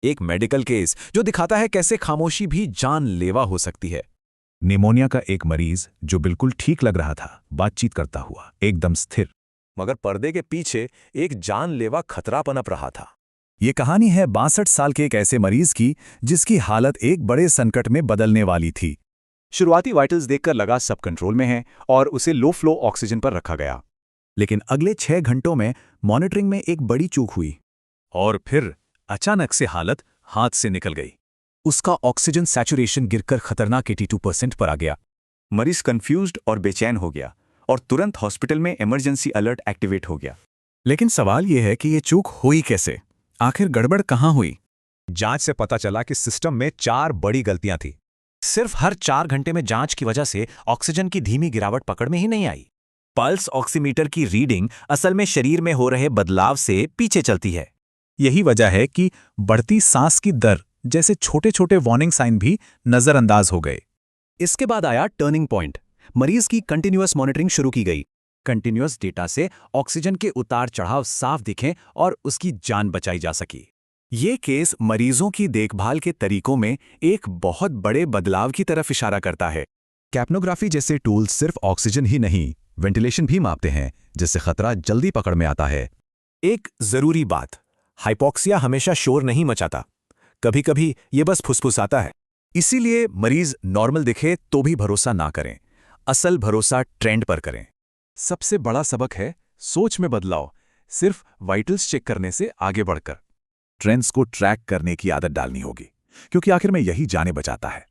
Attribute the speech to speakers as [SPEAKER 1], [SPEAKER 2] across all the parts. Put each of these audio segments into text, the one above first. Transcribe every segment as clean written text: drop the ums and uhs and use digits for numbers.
[SPEAKER 1] एक medical case जो दिखाता है कैसे खामोशी भी जानलेवा हो सकती है।
[SPEAKER 2] निमोनिया का एक मरीज जो बिल्कुल ठीक लग रहा था, बातचीत करता हुआ, एकदम स्थिर।
[SPEAKER 1] मगर पर्दे के पीछे एक जानलेवा खतरा पनप रहा था।
[SPEAKER 2] ये कहानी है 62 साल के एक ऐसे मरीज की जिसकी हालत एक बड़े संकट में बदलने वाली थी।
[SPEAKER 3] शुरुआती वाइटल्स देखकर लगा सब कंट्रोल में है और उसे लो फ्लो ऑक्सीजन पर रखा गया।
[SPEAKER 2] लेकिन अगले 6 घंटों में मॉनिटरिंग में एक बड़ी चूक हुई
[SPEAKER 3] और फिर अचानक से हालत हाथ से निकल गई।
[SPEAKER 2] उसका ऑक्सीजन सैचुरेशन गिरकर खतरनाक 82% पर आ गया।
[SPEAKER 3] मरीज कंफ्यूज्ड और बेचैन हो गया और तुरंत हॉस्पिटल में इमरजेंसी अलर्ट एक्टिवेट हो गया।
[SPEAKER 2] लेकिन सवाल यह है कि ये चूक हुई कैसे? आखिर गड़बड़ कहाँ हुई?
[SPEAKER 4] जांच से पता चला कि सिस्टम में 4 बड़ी गलतियां थी।
[SPEAKER 1] सिर्फ हर 4 घंटे में जांच की वजह से ऑक्सीजन की धीमी गिरावट पकड़ में ही नहीं आई। पल्स ऑक्सीमीटर की रीडिंग असल में शरीर में हो रहे बदलाव से पीछे चलती है।
[SPEAKER 2] यही वजह है कि बढ़ती सांस की दर जैसे छोटे छोटे वार्निंग साइन भी नजरअंदाज हो गए।
[SPEAKER 5] इसके बाद आया टर्निंग पॉइंट। मरीज की कंटिन्यूअस मॉनिटरिंग शुरू की गई। कंटिन्यूअस डेटा से ऑक्सीजन के उतार चढ़ाव साफ दिखें और उसकी जान बचाई जा सकी।
[SPEAKER 2] ये केस मरीजों की देखभाल के तरीकों में एक बहुत बड़े बदलाव की तरफ इशारा करता है।
[SPEAKER 4] कैप्नोग्राफी जैसे टूल सिर्फ ऑक्सीजन ही नहीं, वेंटिलेशन भी मापते हैं, जिससे खतरा जल्दी पकड़ में आता है।
[SPEAKER 1] एक जरूरी बात, हाइपोक्सिया हमेशा शोर नहीं मचाता। कभी कभी ये बस फुसफुसाता है। इसीलिए मरीज नॉर्मल दिखे तो भी भरोसा ना करें। असल भरोसा ट्रेंड पर करें।
[SPEAKER 3] सबसे बड़ा सबक है सोच में बदलाव, सिर्फ वाइटल्स चेक करने से आगे बढ़कर।
[SPEAKER 2] ट्रेंड्स को ट्रैक करने की आदत डालनी होगी, क्योंकि आखिर में यही जाने बचाता है।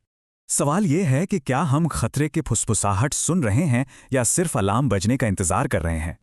[SPEAKER 2] सवाल यह है कि क्या हम खतरे के फुसफुसाहट सुन रहे हैं या सिर्फ अलार्म बजने का इंतजार कर रहे हैं?